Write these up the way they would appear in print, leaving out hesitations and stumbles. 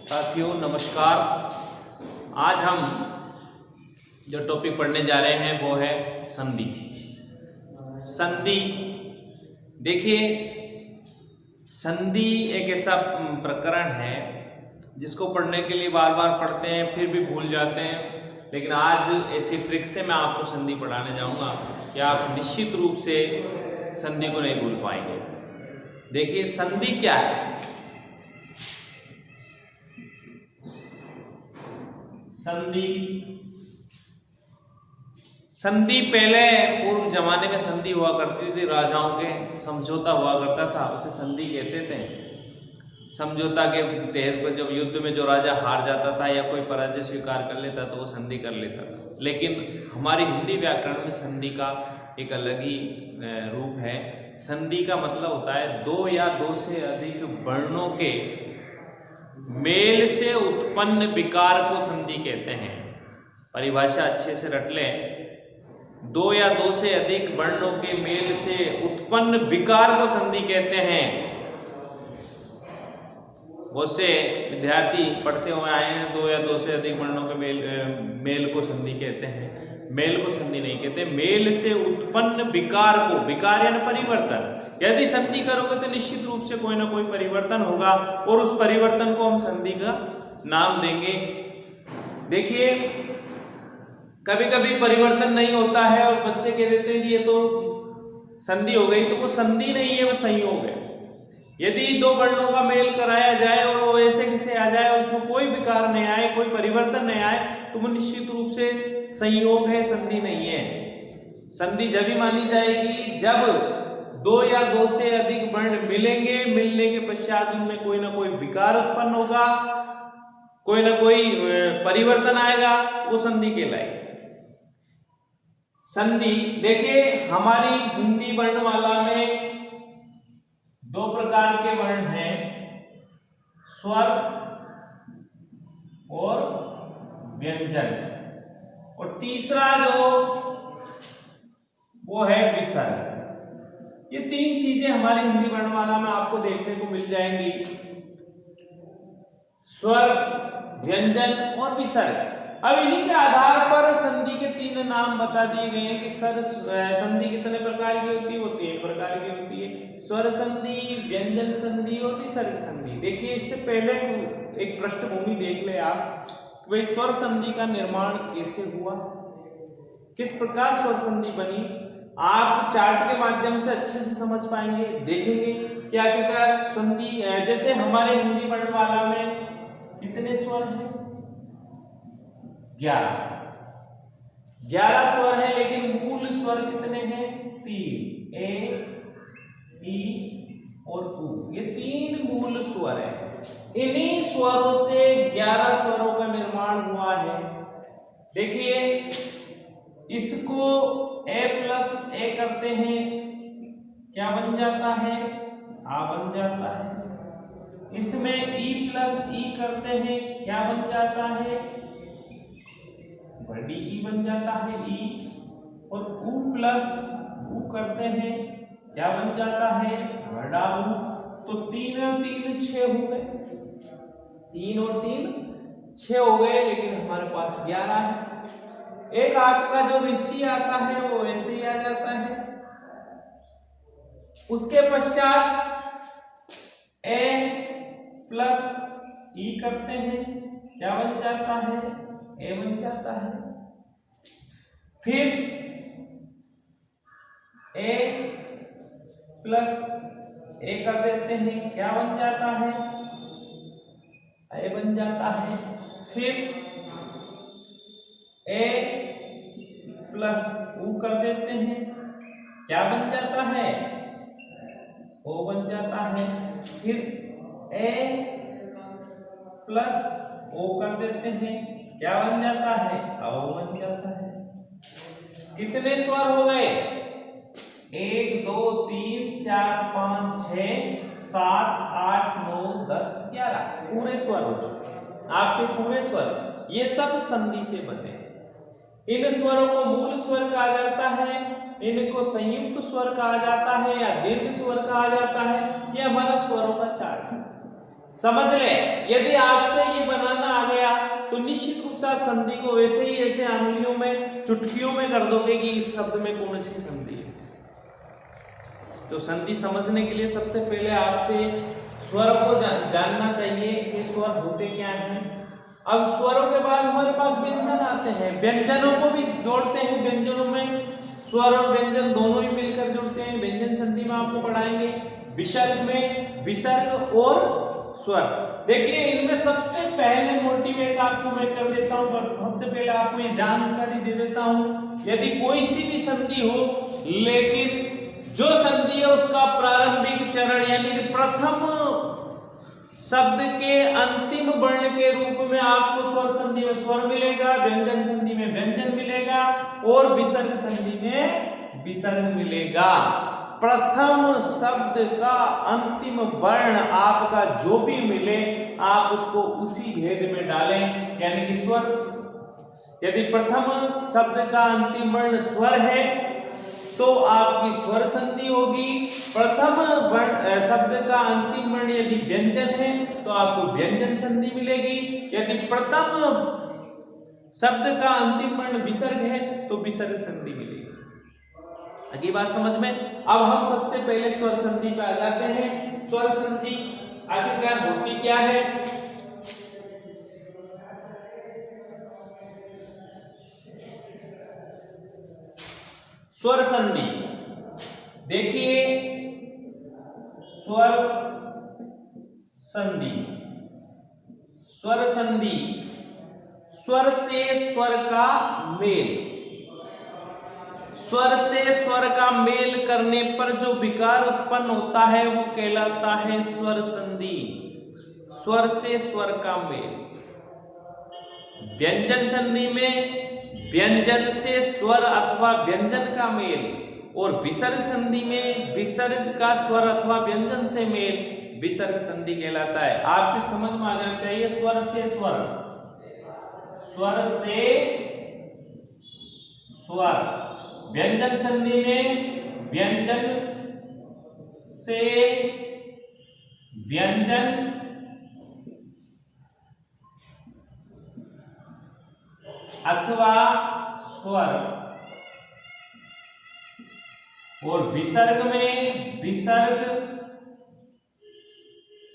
साथियों नमस्कार। आज हम जो टॉपिक पढ़ने जा रहे हैं वो है संधि। संधि देखिए, संधि एक ऐसा प्रकरण है जिसको पढ़ने के लिए बार बार पढ़ते हैं फिर भी भूल जाते हैं, लेकिन आज ऐसी ट्रिक से मैं आपको संधि पढ़ाने जाऊंगा कि आप निश्चित रूप से संधि को नहीं भूल पाएंगे। देखिए संधि क्या है। संधि पहले पूर्व जमाने में संधि हुआ करती थी, राजाओं के समझौता हुआ करता था, उसे संधि कहते थे। समझौता के तहत पर जब युद्ध में जो राजा हार जाता था या कोई पराजय स्वीकार कर लेता तो वो संधि कर लेता था। लेकिन हमारी हिंदी व्याकरण में संधि का एक अलग ही रूप है। संधि का मतलब होता है दो या दो से अधिक वर्णों के मेल से उत्पन्न विकार को संधि कहते हैं। परिभाषा अच्छे से रट लें। दो या दो से अधिक वर्णों के मेल से उत्पन्न विकार को संधि कहते हैं। बहुत से विद्यार्थी पढ़ते हुए आए हैं, दो या दो से अधिक वर्णों के मेल को संधि कहते हैं। मेल को संधि नहीं कहते, मेल से उत्पन्न विकार को, विकार यानी परिवर्तन। यदि संधि करोगे तो निश्चित रूप से कोई ना कोई परिवर्तन होगा और उस परिवर्तन को हम संधि का नाम देंगे। देखिए कभी कभी परिवर्तन नहीं होता है और बच्चे कह देते हैं कि ये तो संधि हो गई, तो वो संधि नहीं है, वो संयोग है। यदि दो वर्णों का मेल कराया जाए और वो ऐसे कैसे आ जाए और उसमें कोई विकार नहीं आए, कोई परिवर्तन नहीं आए, तो वो निश्चित रूप से संयोग है, संधि नहीं है। संधि जब ही मानी जाएगी जब दो या दो से अधिक वर्ण मिलेंगे, मिलने के पश्चात उनमें कोई ना कोई विकार उत्पन्न होगा, कोई ना कोई परिवर्तन आएगा, वो संधि कहलाएगी। संधि देखिए हमारी हिंदी वर्णमाला में दो प्रकार के वर्ण हैं, स्वर और व्यंजन, और तीसरा जो वो है विसर्ग। ये तीन चीजें हमारी हिंदी वर्णमाला में आपको देखने को मिल जाएंगी, स्वर, व्यंजन और विसर्ग। अब इन्हीं के आधार पर संधि के तीन नाम बता दिए गए हैं कि संधि कितने प्रकार की होती है, वो तीन प्रकार की होती है, स्वर संधि, व्यंजन संधि और विसर्ग संधि। देखिए इससे पहले एक पृष्ठभूमि देख ले आप, भाई स्वर संधि का निर्माण कैसे हुआ, किस प्रकार स्वर संधि बनी। आप चार्ट के माध्यम से अच्छे से समझ पाएंगे, देखेंगे क्या क्या संधि। जैसे हमारे हिंदी वर्णमाला में कितने स्वर हैं, 11 स्वर है, लेकिन मूल स्वर कितने हैं, 3, ए, ई और उ। ये तीन मूल स्वर है। इन्हीं स्वरों से 11 स्वरों का निर्माण हुआ है। देखिए इसको ए प्लस ए करते हैं, क्या बन जाता है, आ बन जाता है। इसमें ई प्लस ई करते हैं, क्या बन जाता है, बड़ी ई बन जाता है, ई। और उ प्लस उ करते हैं, क्या बन जाता है, बड़ा उ। तो 3 और 3 6 हो गए, 3 और 3 6 हो गए, लेकिन हमारे पास 11 है। एक आपका जो ऋषि आता है वो ऐसे ही आ जाता है। उसके पश्चात ए प्लस ई करते हैं, क्या बन जाता है, ए बन जाता है। फिर ए प्लस ए कर देते हैं, क्या बन जाता है, ए बन जाता है। फिर ए प्लस उ कर देते हैं, क्या बन जाता है, ओ बन जाता है। फिर ए प्लस ओ कर देते हैं, क्या बन जाता है, औ बन जाता है। कितने स्वर हो गए, 1 2 3 4 5 6 7 8 9 10 11 पूरे स्वर हो चुके। आपके पूरे स्वर ये सब संधि से बने। इन स्वरों को मूल स्वर कहा जाता है, इनको संयुक्त स्वर कहा जाता है या दीर्घ स्वर कहा जाता है। यह हमारा स्वरों का चार्ट है। समझ ले, यदि आपसे ये बनाना आ गया तो निश्चित रूप से आप संधि को वैसे ही ऐसे अंगुलियों में चुटकियों में कर दोगे कि इस शब्द में कौन सी संधि है। तो संधि समझने के लिए सबसे पहले आपसे स्वर को जानना चाहिए कि स्वर होते क्या हैं। अब स्वरों के बाद हमारे पास व्यंजन आते हैं, व्यंजनों को भी जोड़ते हैं। व्यंजनों में स्वर और व्यंजन दोनों ही मिलकर जुड़ते हैं। व्यंजन संधि में आपको पढ़ाएंगे। विसर्ग में विसर्ग और स्वर। देखिए इनमें सबसे पहले मोटिवेट आपको मैं कर देता हूं, पर सबसे पहले आपको ये जानकारी दे देता हूं, यदि कोई सी भी संधि हो, लेकिन जो संधि है उसका प्रारंभिक चरण यानी कि प्रथम शब्द के अंतिम वर्ण के रूप में आपको स्वर संधि में स्वर मिलेगा, व्यंजन संधि में व्यंजन मिलेगा और विसर्ग संधि में विसर्ग मिलेगा। प्रथम शब्द का अंतिम वर्ण आपका जो भी मिले आप उसको उसी भेद में डालें, यानी कि स्वर। यदि प्रथम शब्द का अंतिम वर्ण स्वर है तो आपकी स्वर संधि होगी। प्रथम शब्द का अंतिम वर्ण यदि व्यंजन है तो आपको व्यंजन संधि मिलेगी। यदि प्रथम शब्द का अंतिम वर्ण विसर्ग है तो विसर्ग संधि मिलेगी। अगली बात समझ में। अब हम सबसे पहले स्वर संधि पे आ जाते हैं। स्वर संधि आखिरकार होती क्या है? स्वर संधि देखिए, स्वर संधि, स्वर संधि स्वर से स्वर का मेल, स्वर से स्वर का मेल करने पर जो विकार उत्पन्न होता है वो कहलाता है स्वर संधि। स्वर से स्वर का मेल। व्यंजन संधि में व्यंजन से स्वर अथवा व्यंजन का मेल, और विसर्ग संधि में विसर्ग का स्वर अथवा व्यंजन से मेल विसर्ग संधि कहलाता है। आपकी समझ में आ जाना चाहिए। स्वर से स्वर, स्वर से स्वर। व्यंजन संधि में व्यंजन से व्यंजन अथवा स्वर, और विसर्ग में विसर्ग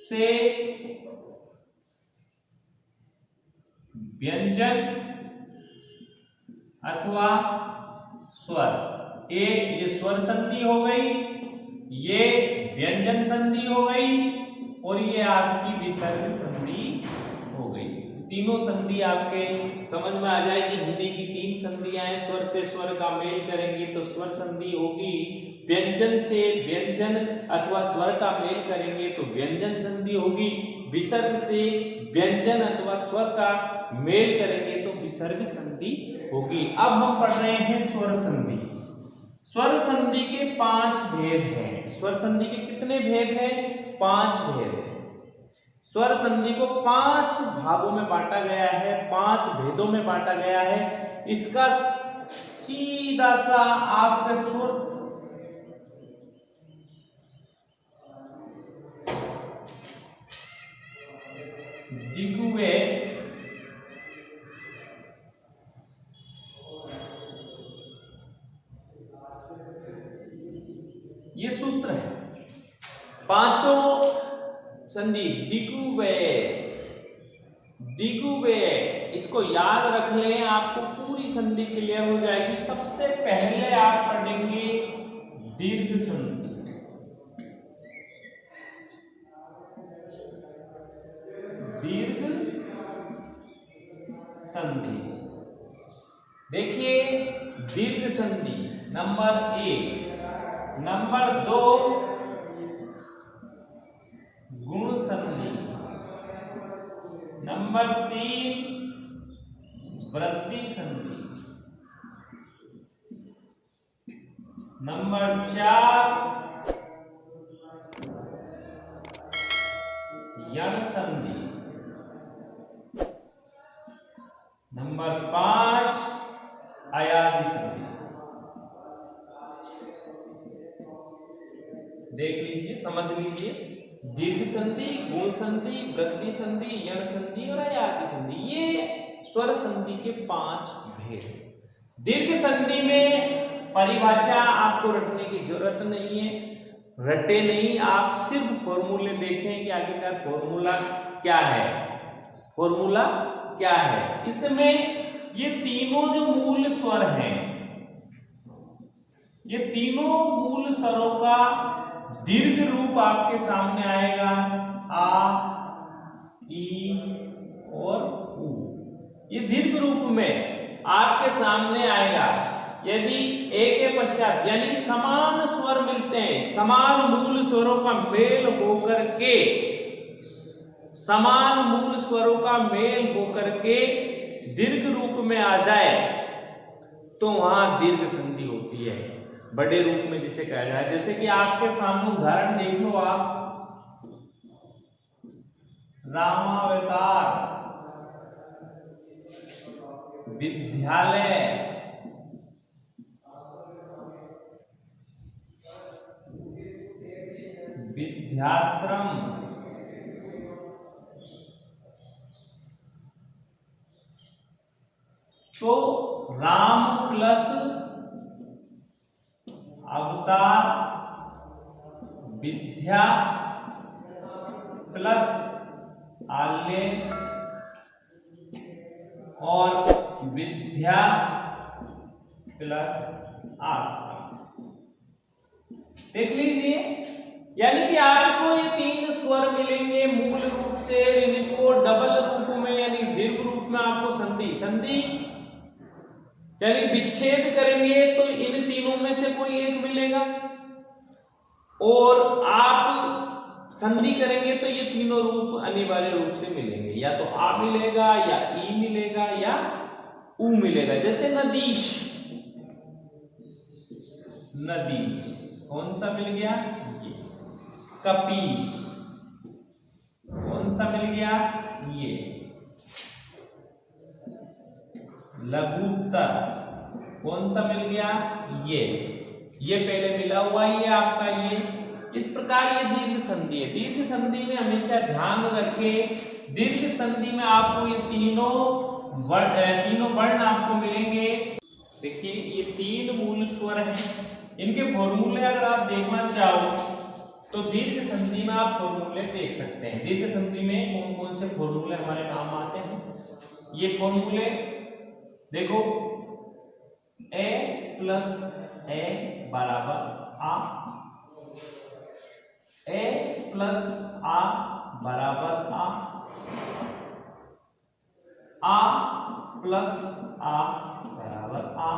से व्यंजन अथवा स्वर। ये स्वर संधि हो गई, ये व्यंजन संधि हो गई और ये आपकी विसर्ग संधि हो गई। तीनों संधि आपके समझ में आ जाएगी। हिंदी की 3 संधियां हैं। स्वर से स्वर का मेल करेंगे तो स्वर संधि होगी। व्यंजन से व्यंजन अथवा स्वर का मेल करेंगे तो व्यंजन संधि होगी। विसर्ग से व्यंजन अथवा स्वर का मेल करेंगे तो विसर्ग संधि होगी। अब हम पढ़ रहे हैं स्वर संधि। स्वर संधि के 5 भेद हैं। स्वर संधि के कितने भेद हैं? 5 भेद हैं। स्वर संधि को 5 भागों में बांटा गया है, 5 भेदों में बांटा गया है। इसका सीधा सा आपका स्वर दिगुवे, ये सूत्र है। 5 संधि दिगुवे, दिगुवे, इसको याद रख लें, आपको पूरी संधि क्लियर हो जाएगी। सबसे पहले आप पढ़ेंगे दीर्घ संधि। दीर्घ संधि देखिए, दीर्घ संधि नंबर 1। नंबर 2 गुण संधि। नंबर 3 वृद्धि संधि। नंबर 4 यण संधि। नंबर 5 अयादि संधि। देख लीजिए, समझ लीजिए। दीर्घ संधि, गुण संधि, वृद्धि संधि, यण संधि और अयाति संधि, ये स्वर संधि के 5 भेद। दीर्घ संधि में परिभाषा आपको रटने की जरूरत नहीं है, रटे नहीं, आप सिर्फ फॉर्मूले देखें कि आखिरकार फॉर्मूला क्या है, फॉर्मूला क्या है। इसमें ये तीनों जो मूल स्वर हैं, ये तीनों मूल स्वरों का दीर्घ रूप आपके सामने आएगा, आ, ई और उ। ये दीर्घ रूप में आपके सामने आएगा। यदि एक के पश्चात यानी कि समान स्वर मिलते हैं, समान मूल स्वरों का मेल होकर के, समान मूल स्वरों का मेल होकर के दीर्घ रूप में आ जाए तो वहां दीर्घ संधि होती है, बड़े रूप में जिसे कहा जाए। जैसे कि आपके सामने उदाहरण देख लो आप, रामावतार, विद्यालय, विद्याश्रम, तो राम प्लस अवतार, विद्या प्लस आल्य और विद्या प्लस आश्रम। देख लीजिए, यानी कि आपको ये 3 स्वर मिलेंगे मूल रूप से, इनको डबल रूप में यानी दीर्घ रूप में आपको संधि यानी विच्छेद करेंगे तो इन तीनों में से कोई एक मिलेगा, और आप संधि करेंगे तो ये तीनों रूप अनिवार्य रूप से मिलेंगे, या तो आ मिलेगा, या ई मिलेगा, या उ मिलेगा। जैसे नदीश, नदीश कौन सा मिल गया, ये। कपीश कौन सा मिल गया, ये। लघुत्तर कौन सा मिल गया, ये पहले मिला हुआ ही है आपका ये। इस प्रकार ये दीर्घ संधि है। दीर्घ संधि में हमेशा ध्यान रखें, दीर्घ संधि में आपको ये तीनों वर्ण आपको मिलेंगे। देखिए ये 3 मूल स्वर हैं, इनके फॉर्मूले अगर आप देखना चाहो तो दीर्घ संधि में आप फॉर्मूले देख सकते हैं। दीर्घ संधि में कौन कौन से फॉर्मूले हमारे काम आते हैं, ये फॉर्मूले देखो, ए प्लस ए बराबर आ, ए प्लस आ बराबर आ प्लस आ बराबर आ,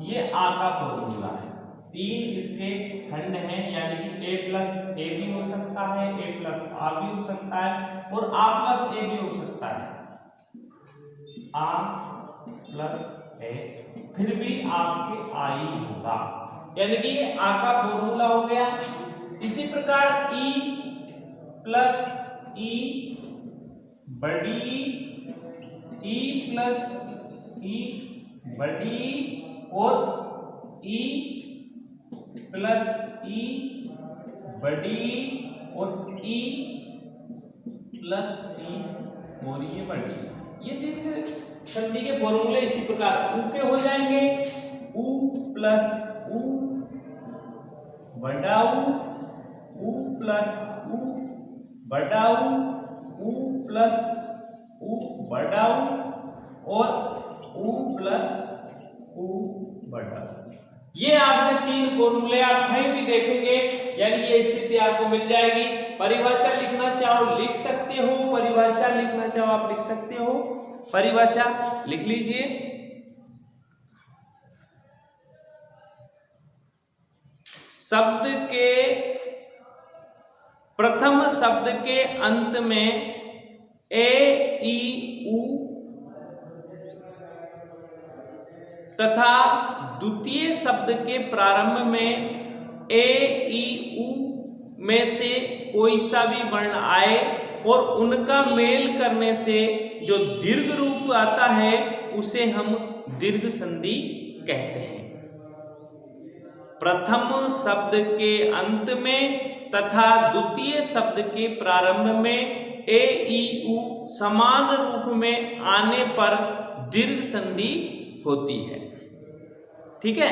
ये आ का फॉर्मूला है। 3 इसके खंड हैं, यानी कि ए प्लस ए भी हो सकता है, ए प्लस आ भी हो सकता है, और आ प्लस ए भी हो सकता है। आ प्लस ए फिर भी आपके आई होगा, यानी कि ये आ का फॉर्मूला हो गया। इसी प्रकार ई प्लस ई बड़ी ई प्लस ई बड़ी और ई प्लस ई बड़ी और ई प्लस ई और ये बड़ी। ये दीर्घ संधि के फॉर्मूले इसी प्रकार उ के हो जाएंगे, उ प्लस उ बड़ा उ प्लस उ बड़ा उ प्लस उ बड़ा और उ प्लस उ बड़ा। ये आपके 3 फॉर्मूले आप कहीं भी देखेंगे, यानी ये स्थिति आपको मिल जाएगी। परिभाषा लिखना चाहो लिख सकते हो, परिभाषा लिखना चाहो आप लिख सकते हो, परिभाषा लिख लीजिए। शब्द के प्रथम शब्द के अंत में ए ई उ तथा द्वितीय शब्द के प्रारंभ में ए ई उ में से कोई सा भी वर्ण आए और उनका मेल करने से जो दीर्घ रूप आता है उसे हम दीर्घ संधि कहते हैं। प्रथम शब्द के अंत में तथा द्वितीय शब्द के प्रारंभ में ए ई उ समान रूप में आने पर दीर्घ संधि होती है। ठीक है,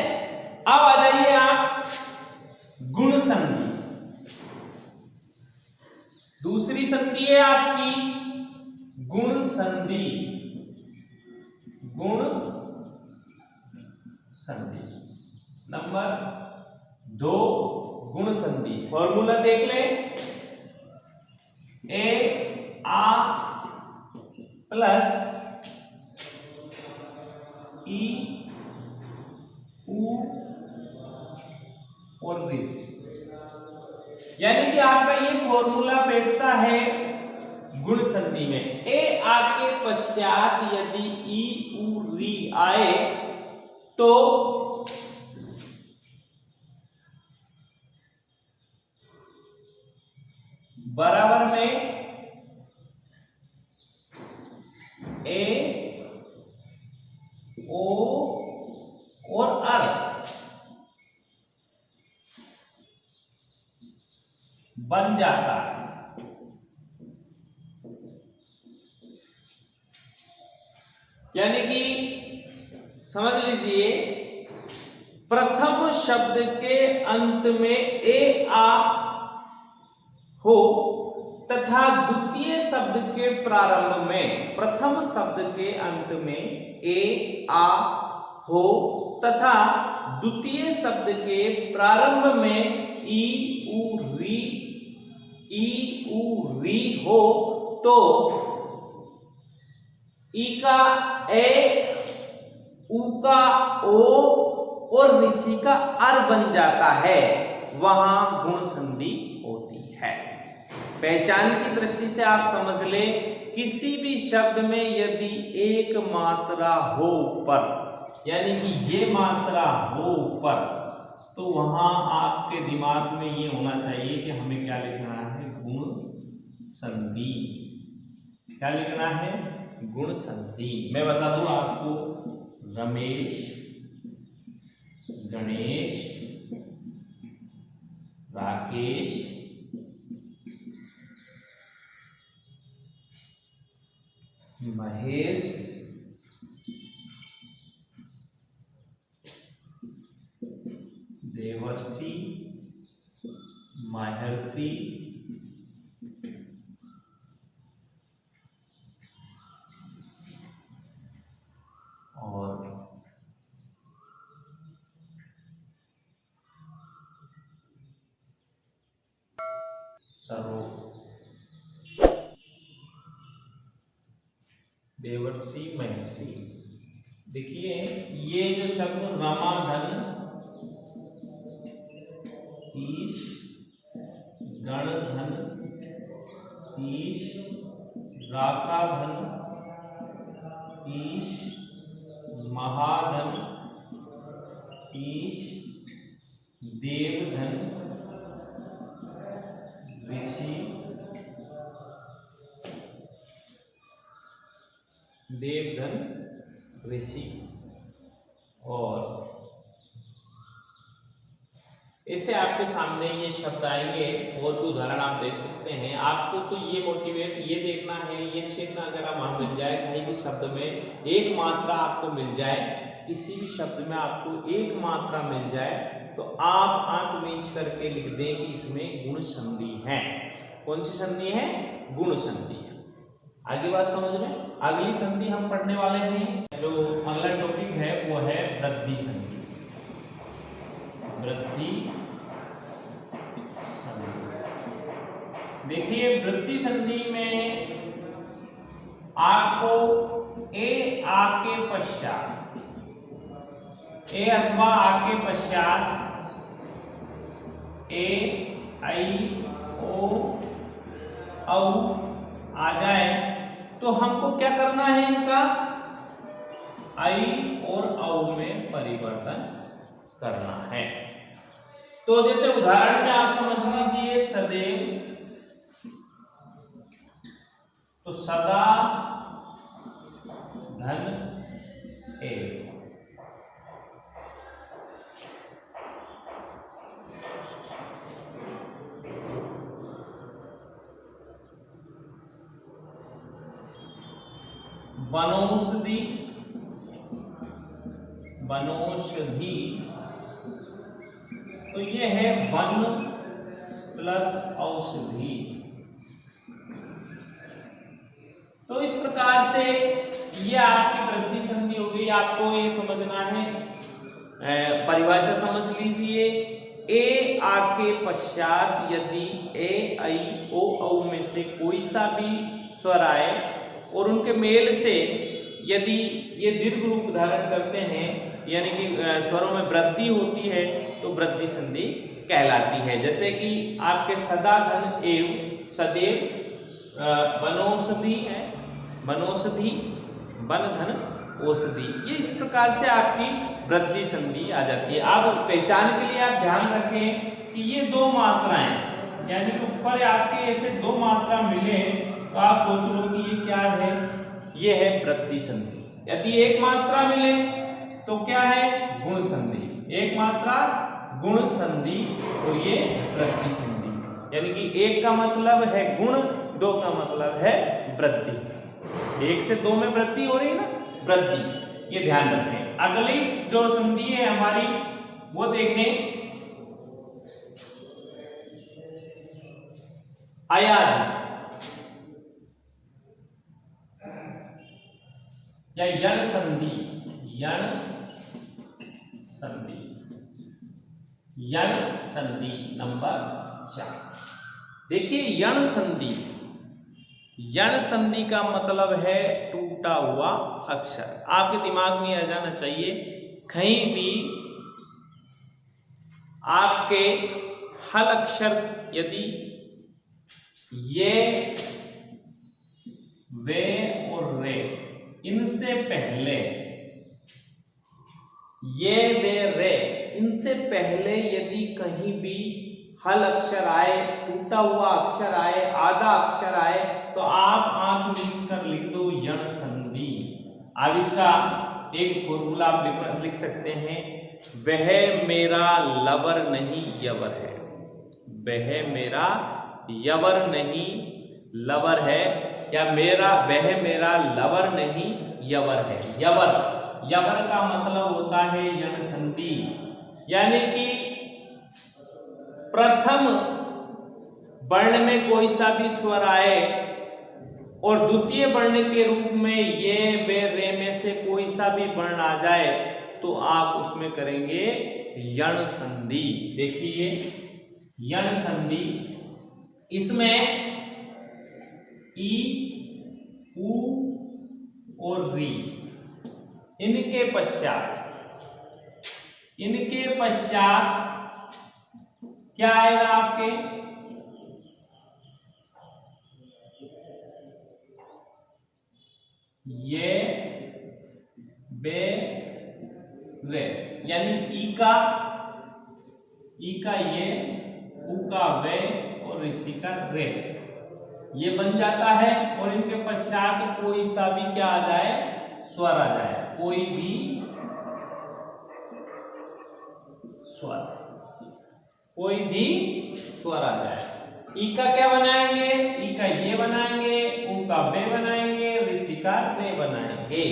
अब आ जाइए आप गुण संधि। दूसरी संधि है आपकी गुण संधि। गुण संधि नंबर 2 गुण संधि। फॉर्मूला देख ले, ए आ प्लस ई उ और रिस, यानी कि आपका ये फॉर्मूला बैठता है गुण संधि में। ए आ के पश्चात यदि ई उ री आए तो बराबर में ए ओ और अर बन जाता है। यानी कि समझ लीजिए, प्रथम शब्द के अंत में ए आ हो तथा द्वितीय शब्द के प्रारंभ में, प्रथम शब्द के अंत में ए आ हो तथा द्वितीय शब्द के प्रारंभ में ई उ री हो तो ई का ए, उ का ओ और ऋषि का अर बन जाता है, वहां गुण संधि होती है। पहचान की दृष्टि से आप समझ ले, किसी भी शब्द में यदि एक मात्रा हो पर, यानी कि ये मात्रा हो पर, तो वहां आपके दिमाग में ये होना चाहिए कि हमें क्या लिखना है, गुण संधि। क्या लिखना है, गुण संधि। मैं बता दूं आपको, रमेश, गणेश, राकेश, महेश, देवर्षि, महर्षि, और सरो। देवर्षि, महर्षि। देखिए, ये जो शब्द रमाधन, ईश, गणधन, ईश, राकाधन, ईश, महाधन, ईश, देवधन, ऋषि, देवधन, ऋषि। और इससे आपके सामने ये शब्द आएंगे और भी उदाहरण आप देख सकते हैं। आपको तो ये मोटिवेट ये देखना है, ये चिन्ह अगर आप मिल जाए कहीं भी शब्द में, एक मात्रा आपको मिल जाए, किसी भी शब्द में आपको एक मात्रा मिल जाए, तो आप आंख मींच करके लिख दें कि इसमें गुण संधि है। कौन सी संधि है, गुण संधि है। आगे बात समझ में। अगली संधि हम पढ़ने वाले हैं, जो अगला टॉपिक है वो है वृद्धि संधि। वृद्धि संधि। देखिए, वृद्धि संधि में आपको ए आ के पश्चात, ए अथवा आ के पश्चात ए आई ओ औ आ जाए तो हमको क्या करना है, इनका आई और औ में परिवर्तन करना है। तो जैसे उदाहरण में आप समझ लीजिए, सदैव, तो सदा धन ए, वनौषधि, वनौषधि, तो ये है वन प्लस औषधि। तो इस प्रकार से ये आपकी वृद्धि संधि हो गई। आपको ये समझना है, परिभाषा समझ लीजिए। ए आ के पश्चात यदि ए आई ओ औ में से कोई सा भी स्वर आए और उनके मेल से यदि ये दीर्घ रूप धारण करते हैं, यानी कि स्वरों में वृद्धि होती है, तो वृद्धि संधि कहलाती है। जैसे कि आपके सदा धन एव, सदैव, वनौषधि है, वनौषधि, वन धन औषधि, ये इस प्रकार से आपकी वृद्धि संधि आ जाती है। आप पहचान के लिए आप ध्यान रखें कि ये दो मात्राएं, यानी कि ऊपर आपके ऐसे दो मात्रा मिले तो आप सोच लो कि ये क्या है, ये है वृद्धि संधि। यदि एक मात्रा मिले तो क्या है, गुण संधि। एक मात्रा गुण संधि और ये वृद्धि संधि, यानी कि एक का मतलब है गुण, दो का मतलब है वृद्धि। एक से दो में वृद्धि हो रही है ना, वृद्धि, ये ध्यान रखें। अगली जो संधि है हमारी वो देखें, अयादि या यण संधि, यण संधि, यण संधि नंबर 4। देखिए यण संधि, यण संधि का मतलब है टूटा हुआ अक्षर। आपके दिमाग में आ जाना चाहिए, कहीं भी आपके हल अक्षर यदि ये, वे और रे, इनसे पहले, ये वे रे, इनसे पहले यदि कहीं भी हल अक्षर आए, टूटा हुआ अक्षर आए, आधा अक्षर आए, तो आप आंख मीच कर लिख दो यण संधि। अब इसका एक फॉर्मूला आप लिख सकते हैं, वह मेरा लवर नहीं यवर है, वह मेरा यवर नहीं लवर है, या वह मेरा लवर नहीं यवर है। यवर, यवर का मतलब होता है यण संधि, यानी कि प्रथम वर्ण में कोई सा भी स्वर आए और द्वितीय वर्ण के रूप में ये वे रे में से कोई सा भी वर्ण आ जाए तो आप उसमें करेंगे यण संधि। देखिए यण संधि, इसमें ई, उ और री, इनके पश्चात क्या आएगा आपके, ये बे रे, यानी ई का ये, उ का वे और ऋषि का रे, ये बन जाता है। और इनके पश्चात कोई सा भी क्या आ जाए, स्वर आ जाए, कोई भी स्वर, कोई भी स्वर आ जाए। ई का क्या बनाएंगे, ई का ये बनाएंगे, उ का बे बनाएंगे, ऋषि का रे बनाएंगे।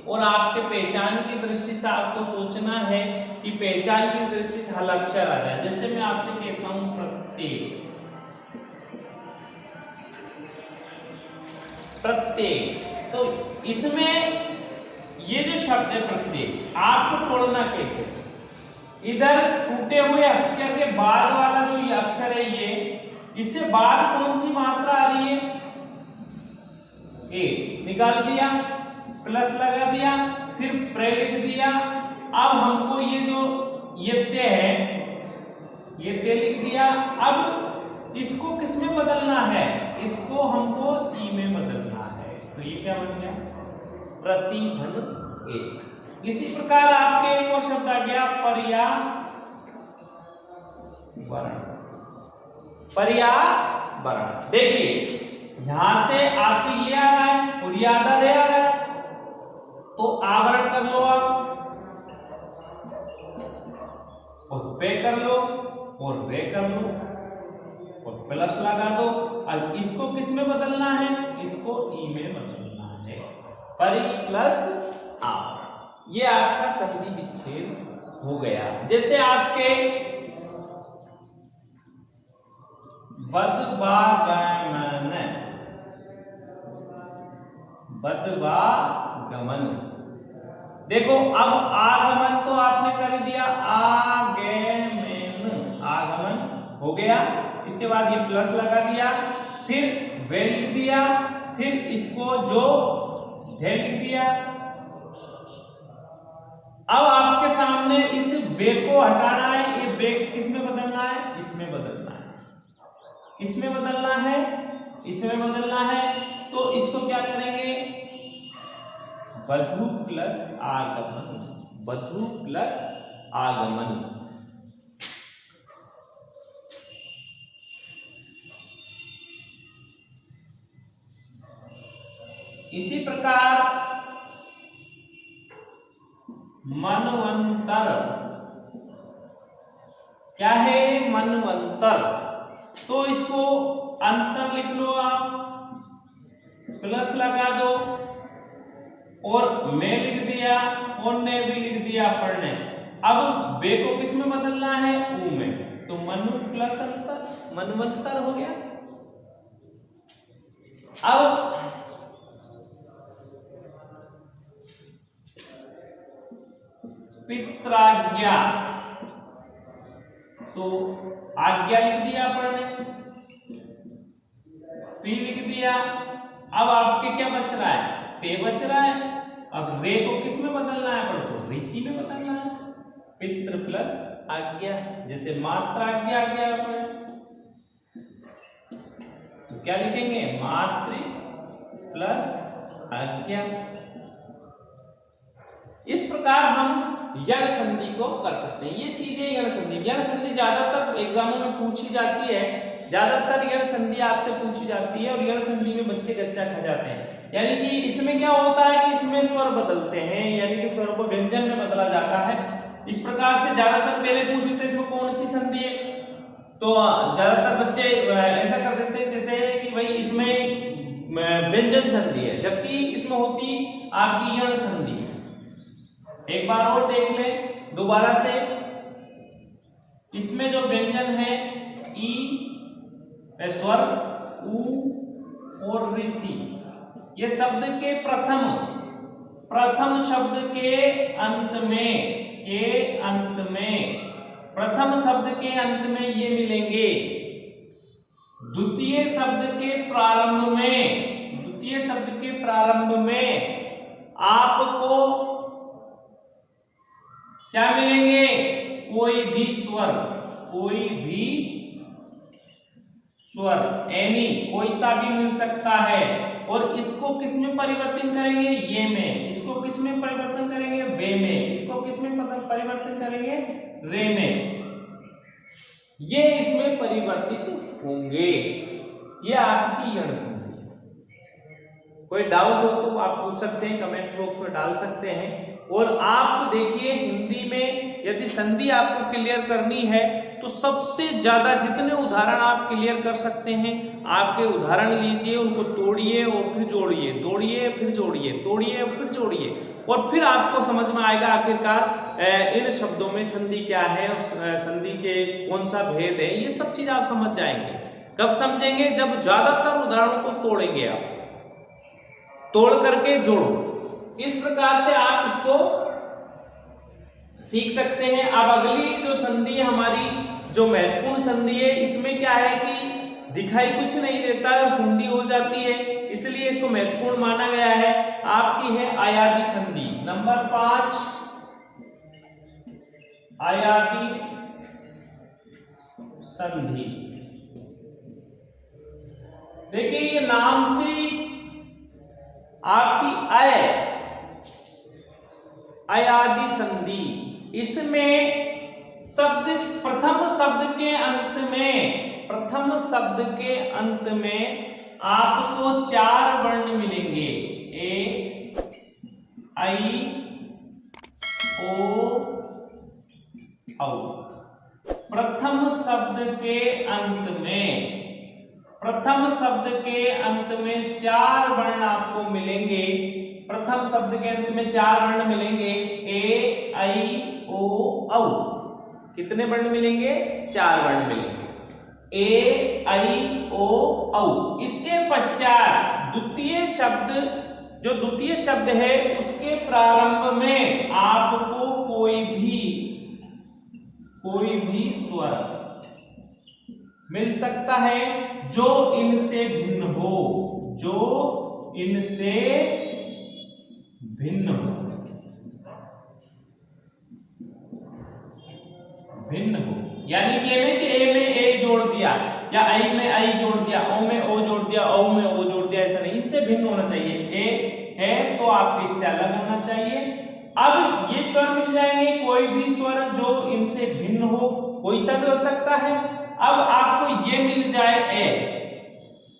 और आपके पहचान की दृष्टि से आपको सोचना है कि पहचान की दृष्टि से हल अक्षर आ जाए। जैसे मैं आपसे कहता हूं प्रत्येक, प्रत्येक, तो इसमें ये जो शब्द है प्रत्येक, आपको तोड़ना कैसे, इधर टूटे हुए अक्षर के बाद वाला जो ये अक्षर है, ये इससे बाद कौन सी मात्रा आ रही है, ए, निकाल दिया, प्लस लगा दिया, फिर प्रे लिख दिया। अब हमको ये जो ये ते है, ये ते लिख दिया। अब इसको किसमें बदलना है, इसको हमको ई में बदलना है, तो ये क्या बन गया, प्रतिधन एक। इसी प्रकार आपके एक और शब्द आ गया पर्यावरण, पर्यावरण। देखिए यहां से आपके ये आ रहा है और ये आधा रे आ रहा है, तो आवरण कर लो आप, और पे कर लो, और रे कर लो, और प्लस लगा दो। अब इसको किस में बदलना है, इसको ई में बदलना है। परि प्लस आवरण, ये आपका संधि विच्छेद हो गया। जैसे आपके बदवागमन, बदवागमन, देखो अब आगमन तो आपने कर दिया, आगमन, आगमन हो गया। इसके बाद ये प्लस लगा दिया, फिर वे लिख दिया, फिर इसको जो धे लिख दिया। अब आपके सामने इस बे को हटाना है, ये बे किसमें बदलना है, इसमें बदलना है, किसमें बदलना है, इसमें बदलना है। तो इसको क्या करेंगे, बधु प्लस आगमन, बधु प्लस आगमन। इसी प्रकार मनवंतर, क्या है मनवंतर, तो इसको अंतर लिख लो आप, प्लस लगा दो और में लिख दिया और ने भी लिख दिया पढ़ने। अब बे को किस में बदलना है, ऊ में, तो मनु प्लस अंतर, मनवंतर हो गया। अब पित्राज्ञा, तो आज्ञा लिख दिया पढ़ने, पी लिख दिया। अब आपके क्या बच रहा है, पे बच रहा है। अब रे को किस में बदलना है, पढ़ो ऋषि में बदलना है, पितृ प्लस आज्ञा, जैसे मात्राज्ञा आ गया आपने, तो क्या लिखेंगे, मातृ प्लस आज्ञा। इस प्रकार हम यण संधि को कर सकते हैं। ये चीजें यण संधि, यण संधि ज्यादातर एग्जामों में पूछी जाती है, ज्यादातर यण संधि आपसे पूछी जाती है और यण संधि में बच्चे गच्चा खा जाते हैं। यानी कि इसमें क्या होता है कि इसमें स्वर बदलते हैं, यानी कि स्वर को व्यंजन में बदला जाता है। इस प्रकार से ज्यादातर पहले पूछ लेते इसमें कौन सी संधि है, तो ज्यादातर बच्चे ऐसा कर देते हैं जैसे कि भाई इसमें व्यंजन संधि है, जबकि इसमें होती आपकी यण संधि। एक बार और देख ले दोबारा से, इसमें जो व्यंजन है ई, स्वर, उ और ऋषि, ये शब्द के प्रथम शब्द के अंत में, प्रथम शब्द के अंत में ये मिलेंगे। द्वितीय शब्द के प्रारंभ में आपको क्या मिलेंगे, कोई भी स्वर, एनी, कोई सा भी मिल सकता है। और इसको किस में परिवर्तन करेंगे, ये में, इसको किस में परिवर्तन करेंगे, वे में, इसको किस में परिवर्तन करेंगे, रे में, ये इसमें परिवर्तित होंगे। ये आपकी यण संधि। कोई डाउट हो तो आप पूछ सकते हैं, कमेंट्स बॉक्स में डाल सकते हैं। और आप देखिए हिंदी में यदि संधि आपको क्लियर करनी है तो सबसे ज्यादा जितने उदाहरण आप क्लियर कर सकते हैं, आपके उदाहरण लीजिए, उनको तोड़िए और फिर जोड़िए, तोड़िए फिर जोड़िए, तोड़िए फिर जोड़िए, और फिर आपको समझ में आएगा आखिरकार इन शब्दों में संधि क्या है और संधि के कौन सा भेद है। ये सब चीज आप समझ जाएंगे। कब समझेंगे, जब ज्यादातर उदाहरणों को तोड़ेंगे, आप तोड़ करके जोड़ो। इस प्रकार से आप इसको सीख सकते हैं। अब अगली जो संधि है हमारी, जो महत्वपूर्ण संधि है, इसमें क्या है कि दिखाई कुछ नहीं देता है और संधि हो जाती है, इसलिए इसको महत्वपूर्ण माना गया है। आपकी है आयादी संधि, नंबर 5 आयादी संधि। देखिए ये नाम से आपकी अयादी संधि, इसमें शब्द प्रथम शब्द के अंत में आपको 4 वर्ण मिलेंगे, ए, आई, ओ, औ। प्रथम शब्द के अंत में प्रथम शब्द के अंत में 4 वर्ण आपको मिलेंगे। प्रथम शब्द के अंत में 4 वर्ण मिलेंगे, ए आई ओ औ। कितने वर्ण मिलेंगे? 4 वर्ण मिलेंगे, ए आई ओ औ। इसके पश्चात द्वितीय शब्द, जो द्वितीय शब्द है उसके प्रारंभ में आपको कोई भी स्वर मिल सकता है जो इनसे भिन्न हो, जो इनसे भिन्न हो, यानी कि ये नहीं कि ए में ए जोड़ दिया या आई में आई जोड़ दिया, ओ में ओ जोड़ दिया, औ में ओ जोड़ दिया, ऐसा नहीं, इनसे भिन्न होना चाहिए। ए है तो आपके इससे अलग होना चाहिए। अब ये स्वर मिल जाएंगे, कोई भी स्वर जो इनसे भिन्न हो, कोई सा भी हो सकता है। अब आपको ये मिल जाए ए,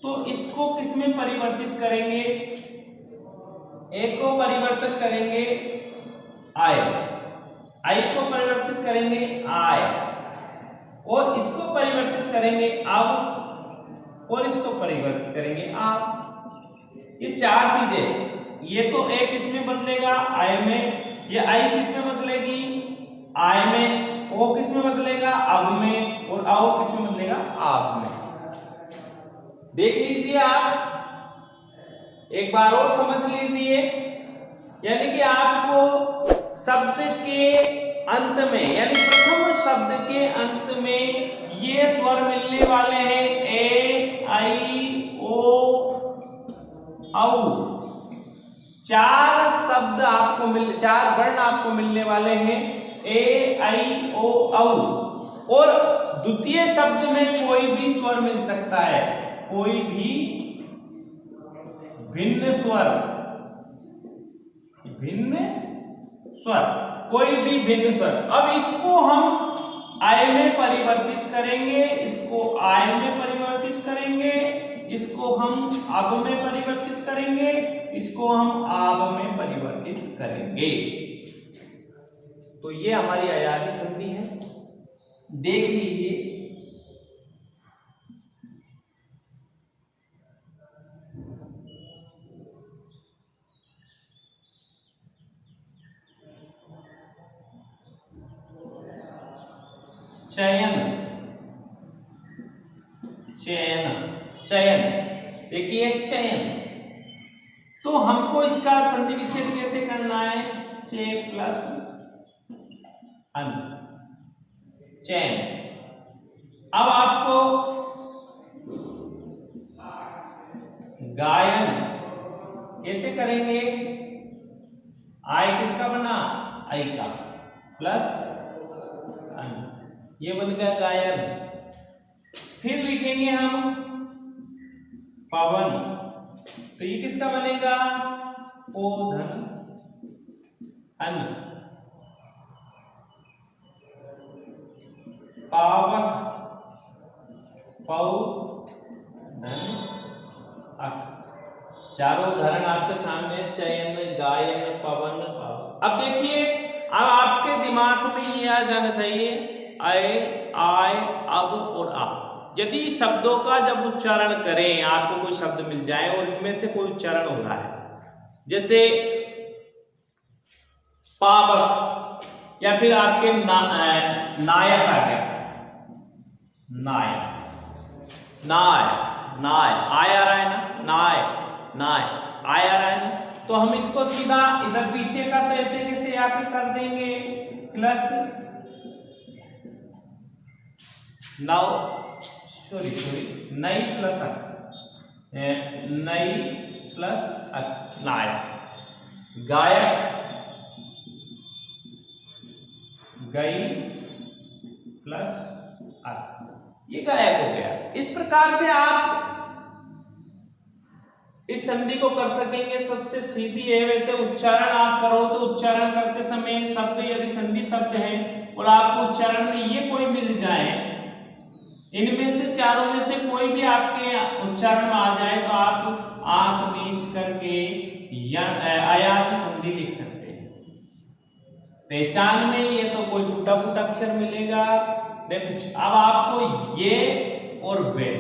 तो इसको किस में परिवर्तित करेंगे? ए को परिवर्तित करेंगे आय, आई को परिवर्तित करेंगे आय, और इसको परिवर्तित करेंगे अब, और इसको परिवर्तित करेंगे आप। ये 4 चीजें, ये तो ए किस में बदलेगा? आय में। ये आई किस में बदलेगी? आय में। ओ किस में बदलेगा? अब में। और आओ किस में बदलेगा? आप में। देख लीजिए आप, एक बार और समझ लीजिए, यानी कि आपको शब्द के अंत में, यानी प्रथम शब्द के अंत में ये स्वर मिलने वाले हैं, ए आई ओ औ। 4 शब्द आपको 4 वर्ण आपको मिलने वाले हैं, ए आई ओ औ। और द्वितीय शब्द में कोई भी स्वर मिल सकता है, कोई भी भिन्न स्वर, कोई भी भिन्न स्वर। अब इसको हम आय में परिवर्तित करेंगे, इसको आय में परिवर्तित करेंगे, इसको हम अब में परिवर्तित करेंगे, इसको हम आब में परिवर्तित करेंगे। तो ये हमारी अयादी संधि है, देख लीजिए। चयन, देखिए चयन, तो हमको इसका संधि विच्छेद कैसे करना है? चे प्लस अन, चयन। अब आपको गायन कैसे करेंगे? आय किसका बना? आई का, प्लस अन, ये बन गया गायन। फिर लिखेंगे हम पवन, तो ये किसका बनेगा? ओ धन अन। पावक, पौ धन अक। चारों उदाहरण आपके सामने, चयन, गायन, पवन, पावक। अब देखिए, अब आपके दिमाग में ये आ जाना चाहिए, अय, आय, अब और आप। यदि शब्दों का जब उच्चारण करें, आपको कोई शब्द मिल जाए और इनमें से कोई उच्चारण हो रहा है, जैसे पावक, या फिर आपके नायक आ गया, नाय, नाय, आय आ रहा है ना, नाय, आय आ रहा है ना, तो हम इसको सीधा इधर पीछे का तो ऐसे कैसे आके कर देंगे, प्लस नई प्लस नई प्लस नाय, गायक, गई प्लस ये गायक हो गया। इस प्रकार से आप इस संधि को कर सकेंगे। सबसे सीधी है, वैसे उच्चारण आप करो तो उच्चारण करते समय शब्द यदि संधि शब्द है और आपको उच्चारण में ये कोई मिल जाए, इनमें से चारों में से कोई भी आपके उच्चारण में आ जाए, तो आप आंख बीच करके अयादी संधि लिख सकते हैं। पहचान में ये तो कोई टूटा फूटा अक्षर मिलेगा, वे कुछ। अब आपको ये और वे,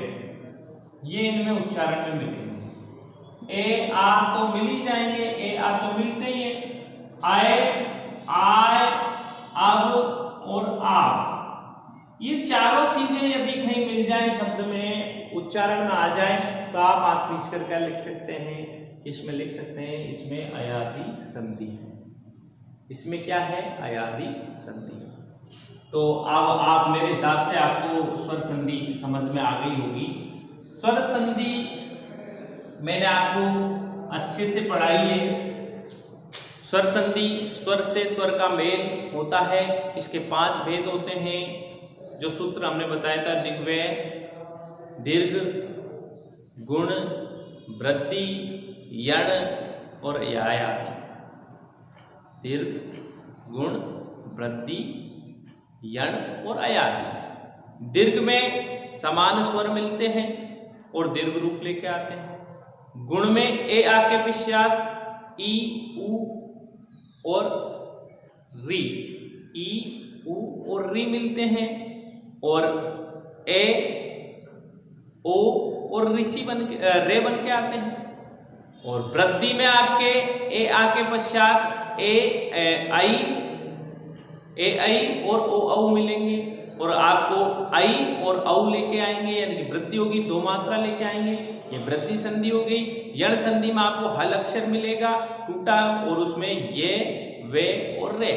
ये इनमें उच्चारण में मिलेंगे। ए आ तो मिल ही जाएंगे, ए आ तो मिलते ही है। आए, आय, अब और आप, ये चारों चीजें यदि कहीं मिल जाए शब्द में, उच्चारण में आ जाए, तो आप आंख पीछ कर क्या लिख सकते हैं, इसमें लिख सकते हैं, इसमें अयादि संधि है। इसमें क्या है, अयादि संधि। तो अब आप मेरे हिसाब से आपको स्वर संधि समझ में आ गई होगी। स्वर संधि मैंने आपको अच्छे से पढ़ाई है। स्वर संधि, स्वर से स्वर का मेल होता है। इसके 5 भेद होते हैं, जो सूत्र हमने बताया था, दिग्व्यय, दीर्घ, गुण, वृद्धि, यण और यायादि। दीर्घ, गुण, वृद्धि, यण और अयादि। दीर्घ में समान स्वर मिलते हैं और दीर्घ रूप लेके आते हैं। गुण में ए आ के पश्चात ई, उ और री, ई, उ और री मिलते हैं, और ए, ओ और ऋषि रे बन के आते हैं। और वृद्धि में आपके ए आ के पश्चात ए आई और ओ औ मिलेंगे, और आपको आई और औ लेके आएंगे, यानी कि वृद्धि होगी, 2 मात्रा लेके आएंगे, ये वृद्धि संधि हो गई। यण संधि में आपको हल अक्षर मिलेगा टूटा, और उसमें ये, वे और रे,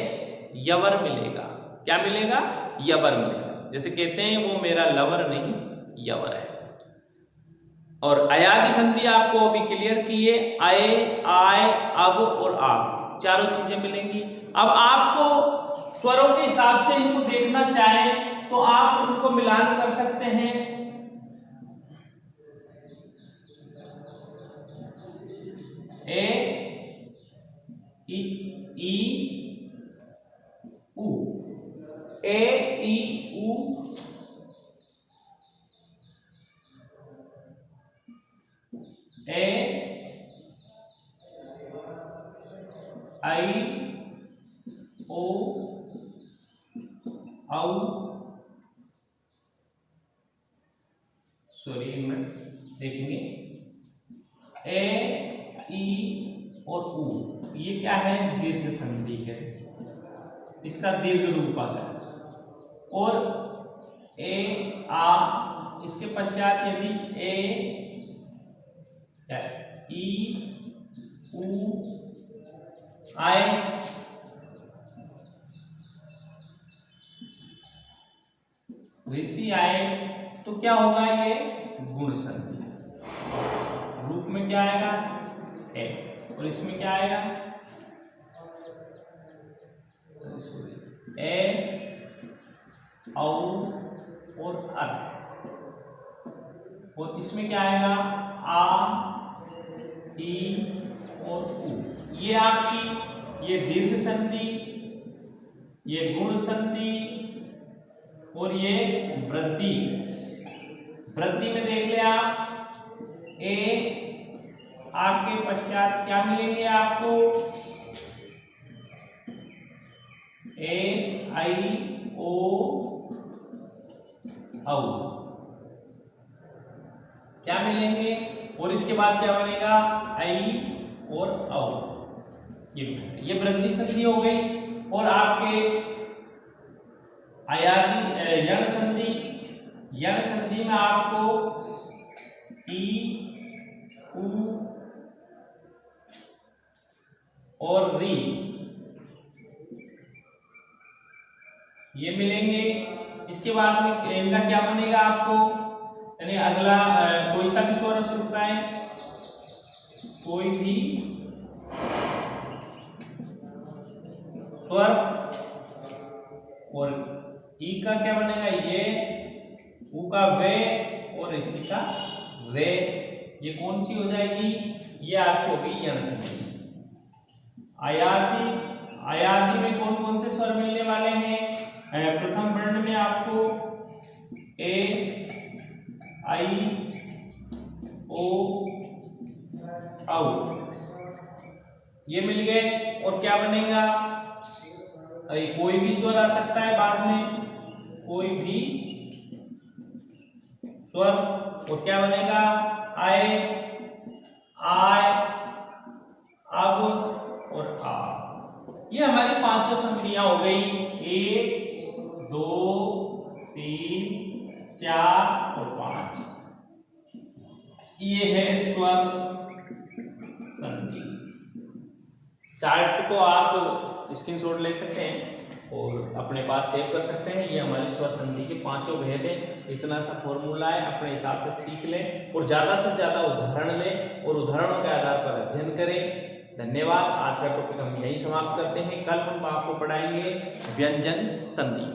यवर मिलेगा। क्या मिलेगा, यवर मिलेगा। जैसे कहते हैं वो मेरा लवर नहीं, यवर है। और अयादि संधि आपको अभी क्लियर की है, आए, आय, अब और आप, चारों चीजें मिलेंगी। अब आपको स्वरों के हिसाब से इनको देखना चाहें तो आप इनको मिलान कर सकते हैं। ए, ई, उ, ए, ई, उ, ए, आई, ओ, औ, सॉरी देखेंगे, ए, ई और उ, ये क्या है, दीर्घ संधि है, इसका दीर्घ रूप आता है। और ए, आ, इसके पश्चात यदि ए, ई, उ आए, ऋषि आए, तो क्या होगा, ये गुण संधि। रूप में क्या आएगा, ए, और इसमें क्या आएगा, ए, औ और अर, और इसमें क्या आएगा, आ, ई और उ। ये आपकी, ये दीर्घ संधि, ये गुण संधि और ये वृद्धि। वृद्धि में देख ले आप, ए आपके पश्चात क्या मिलेंगे आपको, ए, आई, ओ, औ, क्या मिलेंगे, और इसके बाद क्या बनेगा, आई और औ। ये वृद्धि संधि हो गई। और आपके अयादि यण संधि, यण संधि में आपको ई, उ और री ये मिलेंगे। इसके बाद में इनका क्या बनेगा आपको, यानी अगला कोई सा भी स्वर सुनता है, कोई भी स्वर, और ई का क्या बनेगा, ये, उ का वे और इसी का रे, ये कौन सी हो जाएगी, ये आपकी होगी यण संधि। अयादि, अयादि में कौन कौन से स्वर मिलने वाले हैं, प्रथम वर्ण में आपको ए, आई, ओ, औ ये मिल गए। और क्या बनेगा, कोई भी स्वर आ सकता है बाद में, कोई भी स्वर, और क्या बनेगा आए, आय, अब और आ। ये हमारी 500 संधियां हो गई, 1 2 3 4 और 5। ये है स्वर संधि। चार्ट को आप स्क्रीनशॉट ले सकते हैं और अपने पास सेव कर सकते हैं। ये हमारी स्वर संधि के 5 भेद हैं। इतना सा फॉर्मूला है, अपने हिसाब से सीख लें और ज़्यादा से ज़्यादा उदाहरण लें और उदाहरणों के आधार पर अध्ययन करें। धन्यवाद। आज का टॉपिक हम यहीं समाप्त करते हैं। कल हम आपको पढ़ाएंगे व्यंजन संधि।